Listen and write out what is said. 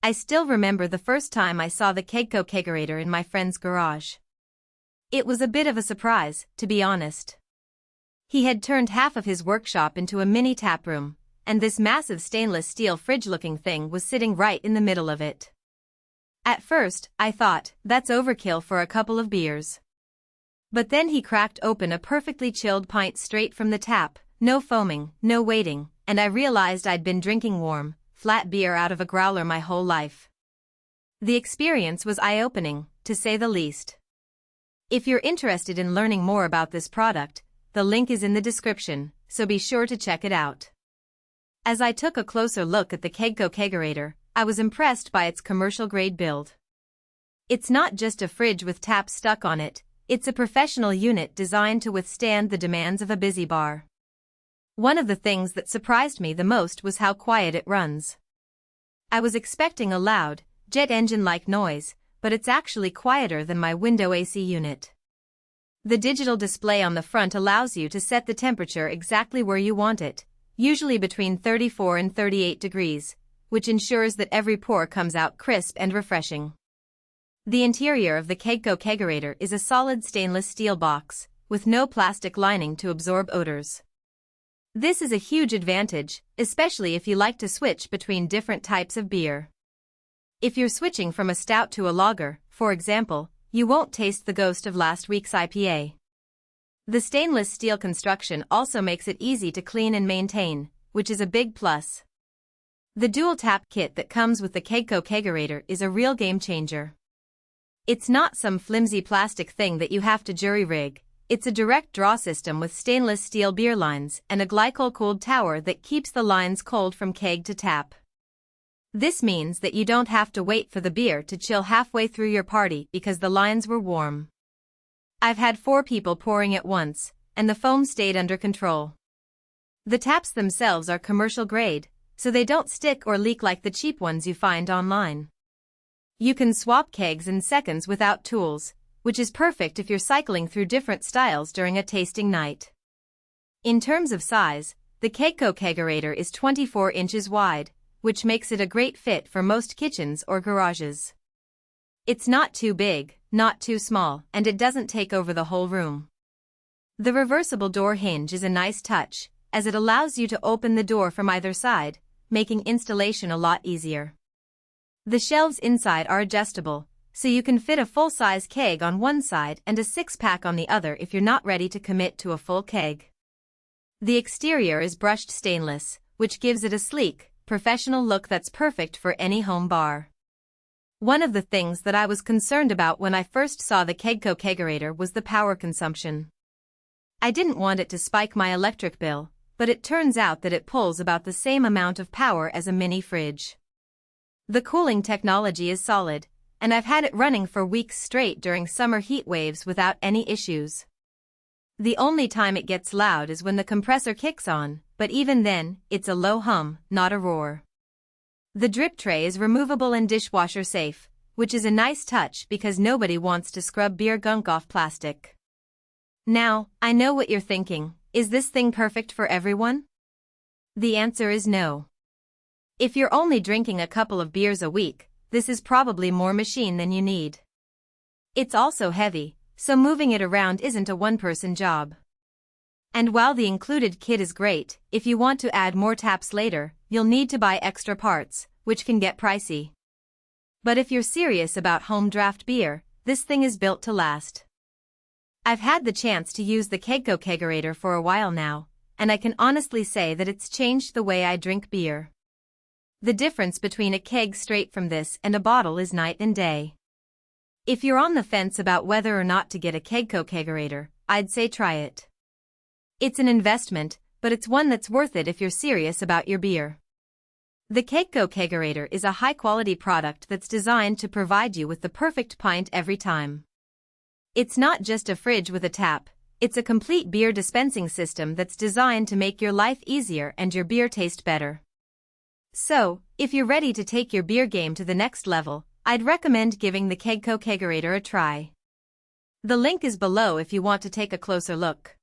I still remember the first time I saw the Kegco Kegerator in my friend's garage. It was a bit of a surprise, to be honest. He had turned half of his workshop into a mini taproom, and this massive stainless steel fridge-looking thing was sitting right in the middle of it. At first, I thought, that's overkill for a couple of beers. But then he cracked open a perfectly chilled pint straight from the tap, no foaming, no waiting, and I realized I'd been drinking warm, flat beer out of a growler my whole life. The experience was eye-opening, to say the least. If you're interested in learning more about this product, the link is in the description, so be sure to check it out. As I took a closer look at the Kegco Kegerator, I was impressed by its commercial-grade build. It's not just a fridge with taps stuck on it, it's a professional unit designed to withstand the demands of a busy bar. One of the things that surprised me the most was how quiet it runs. I was expecting a loud, jet engine-like noise, but it's actually quieter than my window AC unit. The digital display on the front allows you to set the temperature exactly where you want it, usually between 34 and 38 degrees, which ensures that every pour comes out crisp and refreshing. The interior of the Kegco Kegerator is a solid stainless steel box, with no plastic lining to absorb odors. This is a huge advantage, especially if you like to switch between different types of beer. If you're switching from a stout to a lager, for example, you won't taste the ghost of last week's IPA. The stainless steel construction also makes it easy to clean and maintain, which is a big plus. The dual tap kit that comes with the Kegco Kegerator is a real game changer. It's not some flimsy plastic thing that you have to jury-rig, it's a direct draw system with stainless steel beer lines and a glycol-cooled tower that keeps the lines cold from keg to tap. This means that you don't have to wait for the beer to chill halfway through your party because the lines were warm. I've had 4 people pouring at once, and the foam stayed under control. The taps themselves are commercial grade, so they don't stick or leak like the cheap ones you find online. You can swap kegs in seconds without tools, which is perfect if you're cycling through different styles during a tasting night. In terms of size, the Kegco Kegerator is 24 inches wide, which makes it a great fit for most kitchens or garages. It's not too big, not too small, and it doesn't take over the whole room. The reversible door hinge is a nice touch, as it allows you to open the door from either side, making installation a lot easier. The shelves inside are adjustable, so you can fit a full-size keg on one side and a 6-pack on the other if you're not ready to commit to a full keg. The exterior is brushed stainless, which gives it a sleek, professional look that's perfect for any home bar. One of the things that I was concerned about when I first saw the Kegco Kegerator was the power consumption. I didn't want it to spike my electric bill, but it turns out that it pulls about the same amount of power as a mini fridge. The cooling technology is solid, and I've had it running for weeks straight during summer heat waves without any issues. The only time it gets loud is when the compressor kicks on, but even then, it's a low hum, not a roar. The drip tray is removable and dishwasher safe, which is a nice touch because nobody wants to scrub beer gunk off plastic. Now, I know what you're thinking, is this thing perfect for everyone? The answer is no. If you're only drinking a couple of beers a week, this is probably more machine than you need. It's also heavy, so moving it around isn't a one-person job. And while the included kit is great, if you want to add more taps later, you'll need to buy extra parts, which can get pricey. But if you're serious about home draft beer, this thing is built to last. I've had the chance to use the Kegco Kegerator for a while now, and I can honestly say that it's changed the way I drink beer. The difference between a keg straight from this and a bottle is night and day. If you're on the fence about whether or not to get a Kegco Kegerator, I'd say try it. It's an investment, but it's one that's worth it if you're serious about your beer. The Kegco Kegerator is a high-quality product that's designed to provide you with the perfect pint every time. It's not just a fridge with a tap, it's a complete beer dispensing system that's designed to make your life easier and your beer taste better. So, if you're ready to take your beer game to the next level, I'd recommend giving the Kegco Kegerator a try. The link is below if you want to take a closer look.